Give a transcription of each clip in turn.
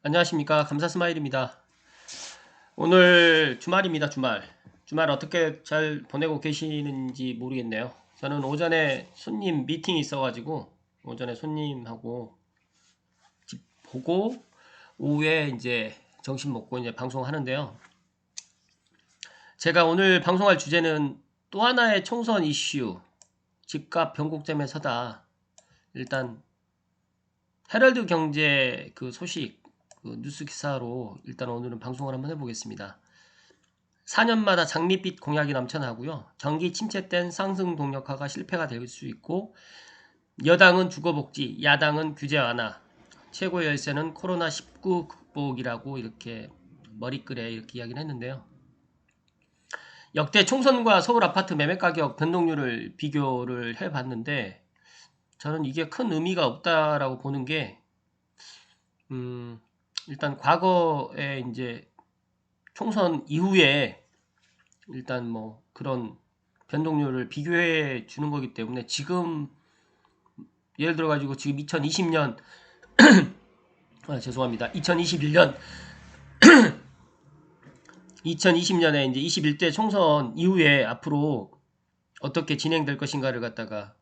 안녕하십니까. 감사스마일입니다. 오늘 주말입니다. 주말 어떻게 잘 보내고 계시는지 모르겠네요. 저는 오전에 손님 미팅이 있어가지고 오전에 손님하고 집 보고 오후에 이제 점심 먹고 이제 방송하는데요. 제가 오늘 방송할 주제는 또 하나의 총선 이슈, 집값 변곡점에 서다. 일단 헤럴드 경제 그 소식, 그 뉴스 기사로 일단 오늘은 방송을 한번 해보겠습니다. 4년마다 장밋빛 공약이 넘쳐나고요. 경기 침체 땐 상승 동력화가 실패가 될 수 있고, 여당은 주거복지, 야당은 규제 완화, 최고 열쇠는 코로나19 극복이라고 이렇게 머리글에 이렇게 이야기를 했는데요. 역대 총선과 서울 아파트 매매가격 변동률을 비교를 해봤는데 저는 이게 큰 의미가 없다라고 보는 게 일단 과거에 이제 총선 이후에 일단 뭐 그런 변동률을 비교해 주는 거기 때문에 지금 예를 들어 가지고 지금 2020년 죄송합니다. 2021년 2020년에 이제 21대 총선 이후에 앞으로 어떻게 진행될 것인가를 갖다가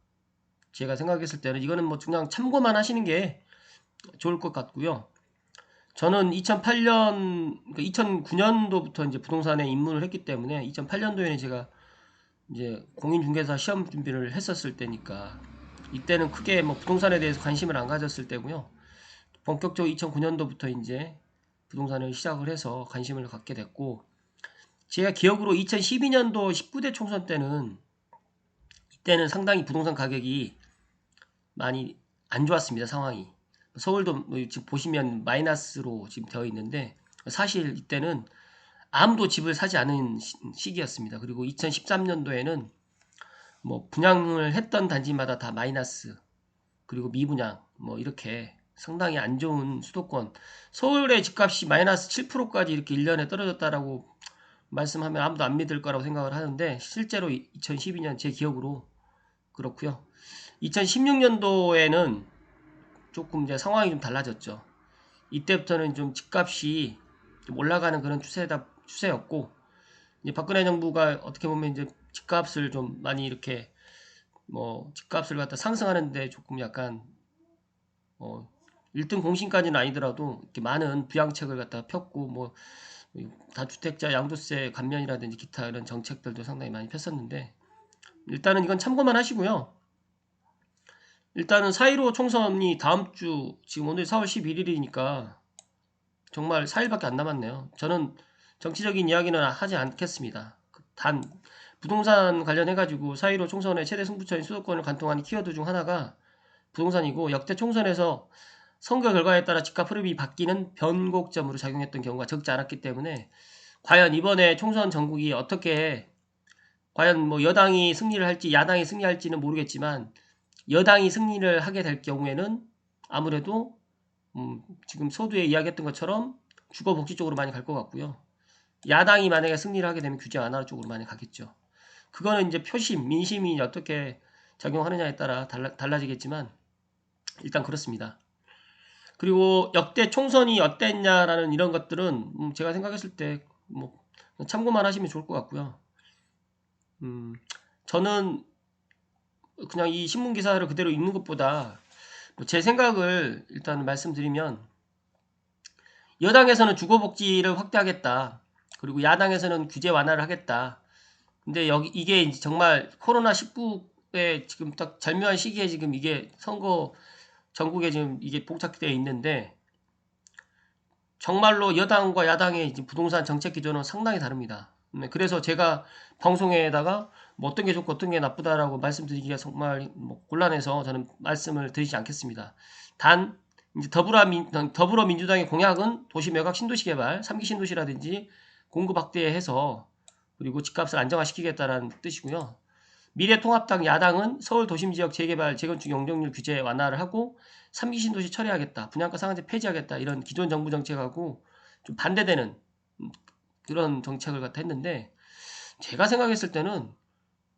제가 생각했을 때는 이거는 뭐 그냥 참고만 하시는 게 좋을 것 같고요. 저는 2008년 2009년도부터 이제 부동산에 입문을 했기 때문에 2008년도에는 제가 이제 공인중개사 시험 준비를 했었을 때니까 이때는 크게 뭐 부동산에 대해서 관심을 안 가졌을 때고요. 본격적으로 2009년도부터 이제 부동산을 시작을 해서 관심을 갖게 됐고, 제가 기억으로 2012년도 19대 총선 때는 이때는 상당히 부동산 가격이 많이 안 좋았습니다. 상황이. 서울도 뭐 지금 보시면 마이너스로 지금 되어 있는데 사실 이때는 아무도 집을 사지 않은 시기였습니다. 그리고 2013년도에는 뭐 분양을 했던 단지마다 다 마이너스, 그리고 미분양 뭐 이렇게 상당히 안 좋은 수도권, 서울의 집값이 마이너스 7%까지 이렇게 1년에 떨어졌다라고 말씀하면 아무도 안 믿을 거라고 생각을 하는데 실제로 2012년 제 기억으로 그렇고요. 2016년도에는 조금 이제 상황이 좀 달라졌죠. 이때부터는 좀 집값이 좀 올라가는 그런 추세였고, 이제 박근혜 정부가 어떻게 보면 이제 집값을 좀 많이 이렇게 뭐 집값을 갖다 상승하는데 조금 약간 1등 공신까지는 아니더라도 이렇게 많은 부양책을 갖다 폈고, 뭐 다주택자 양도세 감면이라든지 기타 이런 정책들도 상당히 많이 폈었는데 일단은 이건 참고만 하시고요. 일단은 4.15 총선이 다음 주, 지금 오늘 4월 11일이니까 정말 4일밖에 안 남았네요. 저는 정치적인 이야기는 하지 않겠습니다. 단 부동산 관련해가지고 4.15 총선의 최대 승부처인 수도권을 관통하는 키워드 중 하나가 부동산이고, 역대 총선에서 선거 결과에 따라 집값 흐름이 바뀌는 변곡점으로 작용했던 경우가 적지 않았기 때문에 과연 이번에 총선 전국이 어떻게, 과연 뭐 여당이 승리를 할지 야당이 승리할지는 모르겠지만 여당이 승리를 하게 될 경우에는 아무래도 지금 서두에 이야기했던 것처럼 주거복지 쪽으로 많이 갈 것 같고요. 야당이 만약에 승리를 하게 되면 규제 완화 쪽으로 많이 가겠죠. 그거는 이제 표심, 민심이 어떻게 작용하느냐에 따라 달라지겠지만 일단 그렇습니다. 그리고 역대 총선이 어땠냐라는 이런 것들은 제가 생각했을 때 뭐 참고만 하시면 좋을 것 같고요. 저는 그냥 이 신문 기사를 그대로 읽는 것보다 뭐제 생각을 일단 말씀드리면, 여당에서는 주거복지를 확대하겠다. 그리고 야당에서는 규제 완화를 하겠다. 근데 여기 이게 이제 정말 코로나19에 지금 딱 절묘한 시기에 지금 이게 선거 전국에 지금 이게 봉착되어 있는데 정말로 여당과 야당의 이제 부동산 정책 기조는 상당히 다릅니다. 그래서 제가 방송에다가 뭐 어떤 게 좋고 어떤 게 나쁘다라고 말씀드리기가 정말 뭐 곤란해서 저는 말씀을 드리지 않겠습니다. 단 이제 더불어민주당의 공약은 도시 매각 신도시 개발, 3기 신도시라든지 공급 확대해서 그리고 집값을 안정화시키겠다는 뜻이고요. 미래통합당 야당은 서울 도심지역 재개발, 재건축 용적률 규제 완화를 하고 3기 신도시 철회하겠다, 분양가 상한제 폐지하겠다, 이런 기존 정부 정책하고 좀 반대되는 그런 정책을 갖다 했는데, 제가 생각했을 때는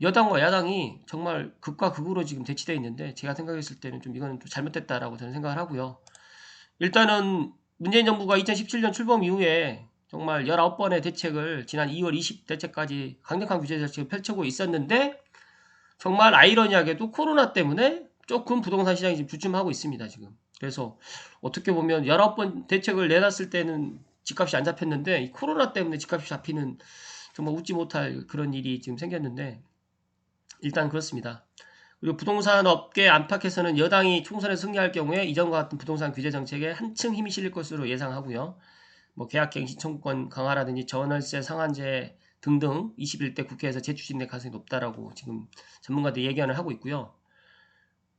여당과 야당이 정말 극과 극으로 지금 대치되어 있는데 제가 생각했을 때는 좀 이거는 좀 잘못됐다라고 저는 생각을 하고요. 일단은 문재인 정부가 2017년 출범 이후에 정말 19번의 대책을 지난 2월 20 대책까지 강력한 규제 정책을 펼치고 있었는데 정말 아이러니하게도 코로나 때문에 조금 부동산 시장이 지금 주춤하고 있습니다, 지금. 그래서 어떻게 보면 19번 대책을 내놨을 때는 집값이 안 잡혔는데 이 코로나 때문에 집값이 잡히는 정말 웃지 못할 그런 일이 지금 생겼는데 일단 그렇습니다. 그리고 부동산 업계 안팎에서는 여당이 총선에 승리할 경우에 이전과 같은 부동산 규제 정책에 한층 힘이 실릴 것으로 예상하고요. 뭐 계약갱 신청권 강화라든지 전월세 상한제 등등 21대 국회에서 재추진될 가능성이 높다라고 지금 전문가들이 예견을 하고 있고요.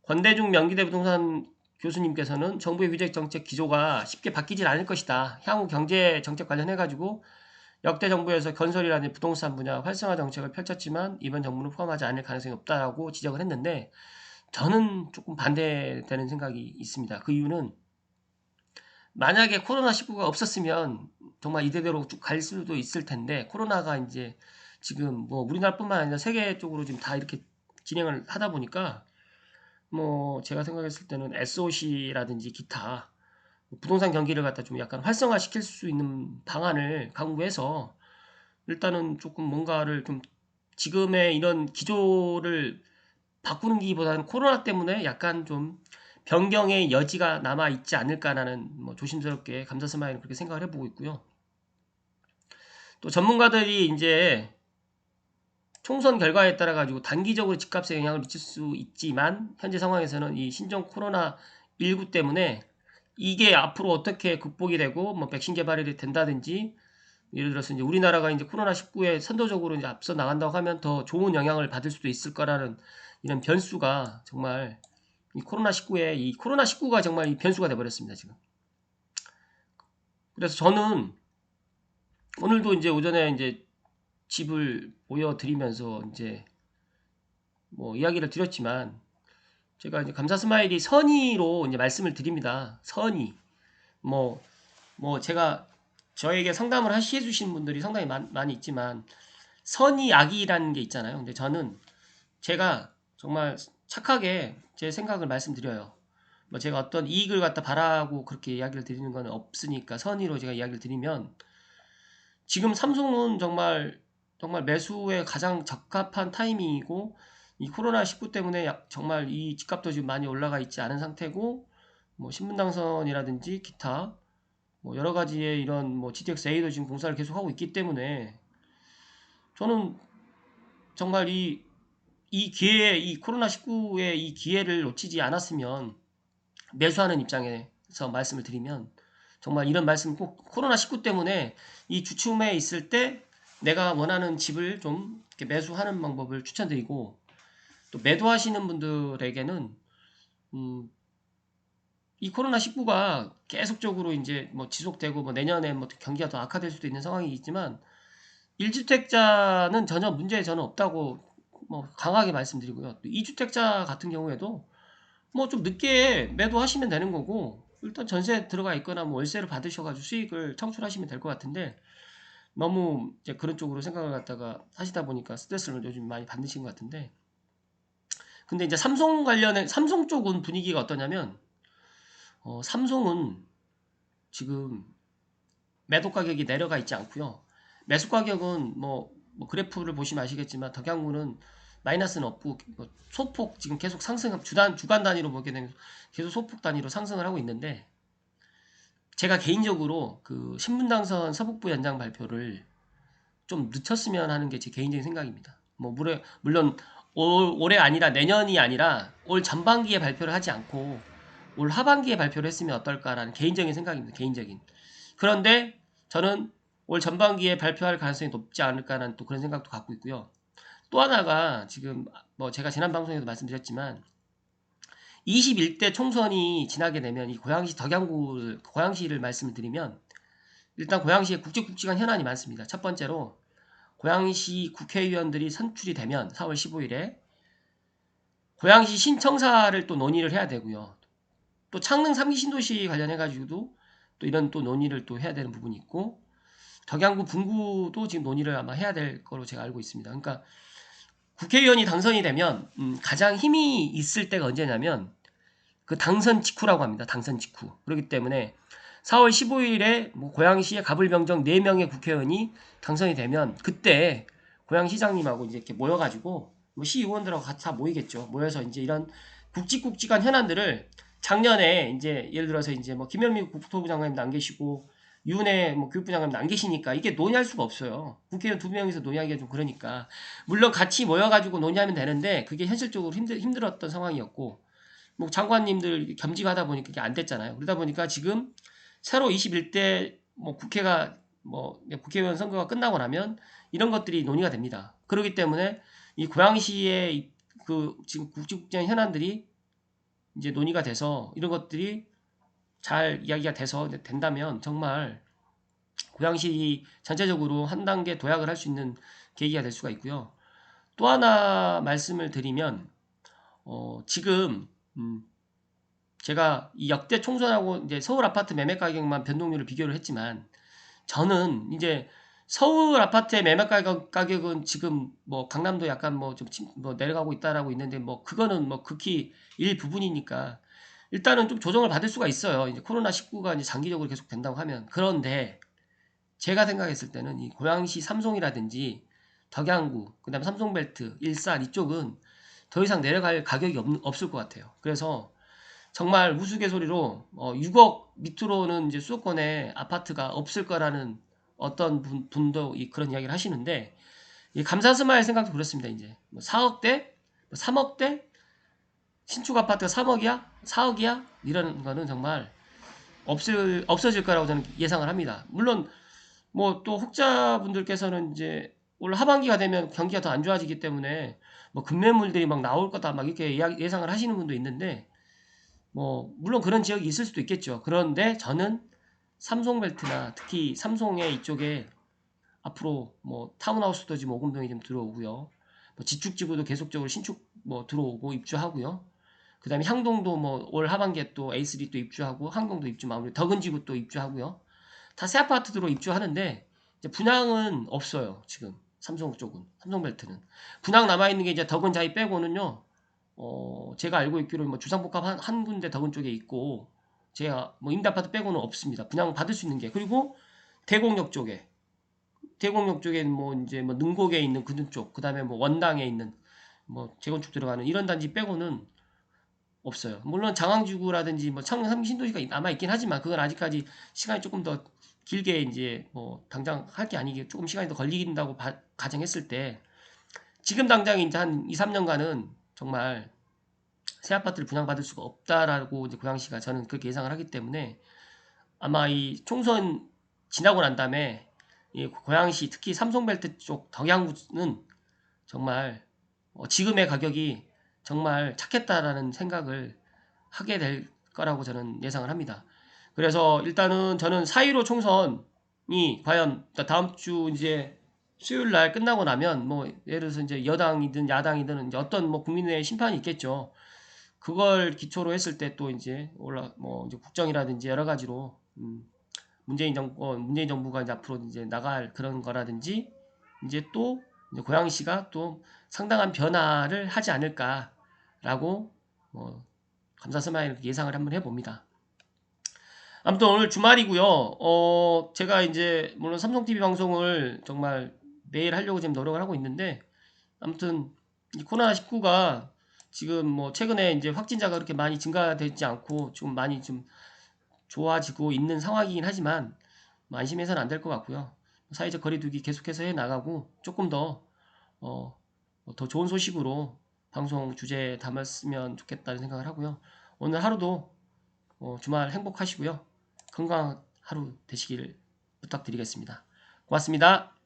권대중 명기대 부동산 교수님께서는 정부의 규제 정책 기조가 쉽게 바뀌질 않을 것이다. 향후 경제 정책 관련해가지고 역대 정부에서 건설이라든지 부동산 분야 활성화 정책을 펼쳤지만 이번 정부는 포함하지 않을 가능성이 없다라고 지적을 했는데 저는 조금 반대되는 생각이 있습니다. 그 이유는 만약에 코로나19가 없었으면 정말 이대로 쭉 갈 수도 있을 텐데 코로나가 이제 지금 뭐 우리나라뿐만 아니라 세계적으로 지금 다 이렇게 진행을 하다 보니까 뭐 제가 생각했을 때는 SOC라든지 기타 부동산 경기를 갖다 좀 약간 활성화시킬 수 있는 방안을 강구해서 일단은 조금 뭔가를 좀 지금의 이런 기조를 바꾸는 기보다는 코로나 때문에 약간 좀 변경의 여지가 남아 있지 않을까라는 뭐 조심스럽게 감사스마일은 그렇게 생각을 해보고 있고요. 또 전문가들이 이제 총선 결과에 따라 가지고 단기적으로 집값에 영향을 미칠 수 있지만 현재 상황에서는 이 신종 코로나 19 때문에 이게 앞으로 어떻게 극복이 되고 뭐 백신 개발이 된다든지 예를 들어서 이제 우리나라가 이제 코로나 19에 선도적으로 이제 앞서 나간다고 하면 더 좋은 영향을 받을 수도 있을 거라는 이런 변수가 정말 이 코로나 19가 정말 이 변수가 돼 버렸습니다, 지금. 그래서 저는 오늘도 이제 오전에 이제 집을 보여드리면서 이제 뭐 이야기를 드렸지만 제가 이제 감사 스마일이 선의로 이제 말씀을 드립니다. 선의. 뭐, 제가 저에게 상담을 해주신 분들이 상당히 많이 있지만 선의 악의라는 게 있잖아요. 근데 저는 제가 정말 착하게 제 생각을 말씀드려요. 뭐 제가 어떤 이익을 갖다 바라고 그렇게 이야기를 드리는 건 없으니까 선의로 제가 이야기를 드리면 지금 삼성은 정말 매수에 가장 적합한 타이밍이고 이 코로나19 때문에 정말 이 집값도 지금 많이 올라가 있지 않은 상태고 뭐 신분당선이라든지 기타 뭐 여러 가지의 이런 뭐 GTX-A도 지금 공사를 계속하고 있기 때문에 저는 정말 이 기회에 이 코로나19의 이 기회를 놓치지 않았으면 매수하는 입장에서 말씀을 드리면 정말 이런 말씀 꼭 코로나19 때문에 이 주춤에 있을 때 내가 원하는 집을 좀 이렇게 매수하는 방법을 추천드리고 또 매도하시는 분들에게는 이 코로나19가 계속적으로 이제 뭐 지속되고 뭐 내년에 뭐 경기가 더 악화될 수도 있는 상황이 있지만 1주택자는 전혀 문제 저는 없다고 뭐 강하게 말씀드리고요. 또 2주택자 같은 경우에도 뭐 좀 늦게 매도하시면 되는 거고 일단 전세 들어가 있거나 뭐 월세를 받으셔가지고 수익을 창출하시면 될 것 같은데 너무 이제 그런 쪽으로 생각을 갖다가 하시다 보니까 스트레스를 요즘 많이 받으신 것 같은데 근데 이제 삼성 쪽은 분위기가 어떠냐면 삼성은 지금 매도 가격이 내려가 있지 않고요. 매수 가격은 뭐 그래프를 보시면 아시겠지만 덕양구는 마이너스는 없고 뭐 소폭 지금 계속 상승 주간 단위로 보게 되면 계속 소폭 단위로 상승을 하고 있는데 제가 개인적으로 그 신분당선 서북부 연장 발표를 좀 늦췄으면 하는 게 제 개인적인 생각입니다. 뭐 물론 올해 아니라 내년이 아니라 올 전반기에 발표를 하지 않고 올 하반기에 발표를 했으면 어떨까라는 개인적인 생각입니다. 개인적인. 그런데 저는 올 전반기에 발표할 가능성이 높지 않을까라는 또 그런 생각도 갖고 있고요. 또 하나가 지금 뭐 제가 지난 방송에도 말씀드렸지만 21대 총선이 지나게 되면 이 고양시 고양시를 말씀을 드리면 일단 고양시에 굵직굵직한 현안이 많습니다. 첫 번째로 고양시 국회의원들이 선출이 되면 4월 15일에 고양시 신청사를 또 논의를 해야 되고요. 또 창릉 3기 신도시 관련해가지고도 또 이런 또 논의를 또 해야 되는 부분이 있고 덕양구 분구도 지금 논의를 아마 해야 될 거로 제가 알고 있습니다. 그러니까 국회의원이 당선이 되면 가장 힘이 있을 때가 언제냐면 그 당선 직후라고 합니다. 당선 직후. 그렇기 때문에 4월 15일에 뭐 고양시의 가불병정 4명의 국회의원이 당선이 되면 그때 고양시장님하고 이제 이렇게 모여가지고 뭐 시의원들하고 같이 다 모이겠죠. 모여서 이제 이런 굵직굵직한 현안들을 작년에 이제 예를 들어서 이제 뭐 김현미 국토부 장관님도 안 계시고 윤해 뭐 교육부 장관님도 안 계시니까 이게 논의할 수가 없어요. 국회의원 2명이서 논의하기가 좀 그러니까 물론 같이 모여가지고 논의하면 되는데 그게 현실적으로 힘들었던 상황이었고 뭐 장관님들 겸직하다 보니까 그게 안 됐잖아요. 그러다 보니까 지금 새로 21대 뭐 국회가 뭐 국회의원 선거가 끝나고 나면 이런 것들이 논의가 됩니다. 그렇기 때문에 이 고양시의 그 지금 국제국제 현안들이 이제 논의가 돼서 이런 것들이 잘 이야기가 돼서 된다면 정말 고양시 전체적으로 한 단계 도약을 할 수 있는 계기가 될 수가 있고요. 또 하나 말씀을 드리면 지금 제가 이 역대 총선하고 이제 서울 아파트 매매 가격만 변동률을 비교를 했지만 저는 이제 서울 아파트의 매매 가격은 지금 뭐 강남도 약간 뭐 좀 내려가고 있다라고 있는데 뭐 그거는 뭐 극히 일부분이니까 일단은 좀 조정을 받을 수가 있어요. 이제 코로나19가 이제 장기적으로 계속 된다고 하면. 그런데 제가 생각했을 때는 이 고양시 삼송이라든지 덕양구, 그다음에 삼송벨트, 일산 이쪽은 더 이상 내려갈 가격이 없을 것 같아요. 그래서 정말 우스갯소리로 6억 밑으로는 이제 수도권에 아파트가 없을 거라는 어떤 분도 그런 이야기를 하시는데 이 감사스마일 생각도 그렇습니다. 이제 뭐 4억대, 뭐 3억대, 신축 아파트가 3억이야, 4억이야 이런 거는 정말 없어질 거라고 저는 예상을 합니다. 물론 뭐 또 혹자분들께서는 이제 올 하반기가 되면 경기가 더 안 좋아지기 때문에 뭐 급매물들이 막 나올 거다 막 이렇게 예상을 하시는 분도 있는데 뭐 물론 그런 지역이 있을 수도 있겠죠. 그런데 저는 삼성벨트나 특히 삼성의 이쪽에 앞으로 뭐 타운하우스도 지금 오금동이 좀 들어오고요. 뭐 지축지구도 계속적으로 신축 뭐 들어오고 입주하고요. 그다음에 향동도 뭐 올 하반기에 또 A3 또 입주하고 항동도 입주 마무리, 덕은지구 또 입주하고요. 다 새 아파트들로 입주하는데 이제 분양은 없어요. 지금 삼성 쪽은 삼성벨트는 분양 남아 있는 게 이제 덕은자이 빼고는요. 제가 알고 있기로 뭐 주상복합 한 군데 덕은 쪽에 있고 제가 뭐 임대아파트 빼고는 없습니다. 분양 받을 수 있는 게. 그리고 대곡역 쪽에 뭐 이제 뭐 능곡에 있는 그쪽 쪽, 그다음에 뭐 원당에 있는 뭐 재건축 들어가는 이런 단지 빼고는 없어요. 물론 장항지구라든지 뭐 청년 3기 신도시가 남아 있긴 하지만 그건 아직까지 시간이 조금 더 길게 이제 뭐 당장 할 게 아니게 조금 시간이 더 걸린다고 가정했을 때 지금 당장 이제 한 2, 3년간은 정말 새 아파트를 분양받을 수가 없다라고 이제 고양시가 저는 그렇게 예상을 하기 때문에 아마 이 총선 지나고 난 다음에 이 고양시 특히 삼성벨트 쪽 덕양구는 정말 지금의 가격이 정말 착했다라는 생각을 하게 될 거라고 저는 예상을 합니다. 그래서 일단은 저는 4.15 총선이 과연 다음 주 이제 수요일 날 끝나고 나면 뭐 예를 들어서 이제 여당이든 야당이든 이제 어떤 뭐 국민의 심판이 있겠죠. 그걸 기초로 했을 때 또 이제 뭐 이제 국정이라든지 여러 가지로 문재인 정부가 이제 앞으로 이제 나갈 그런 거라든지 이제 또 이제 고양시가 또 상당한 변화를 하지 않을까라고 뭐 감사스마일 예상을 한번 해봅니다. 아무튼 오늘 주말이고요. 제가 이제 물론 삼성 TV 방송을 정말 매일 하려고 지금 노력을 하고 있는데 아무튼 이 코로나19가 지금 뭐 최근에 이제 확진자가 그렇게 많이 증가되지 않고 좀 많이 좀 좋아지고 있는 상황이긴 하지만 뭐 안심해서는 안 될 것 같고요. 사회적 거리두기 계속해서 해 나가고 조금 더 좋은 소식으로 방송 주제에 담았으면 좋겠다는 생각을 하고요. 오늘 하루도 주말 행복하시고요. 건강한 하루 되시길 부탁드리겠습니다. 고맙습니다.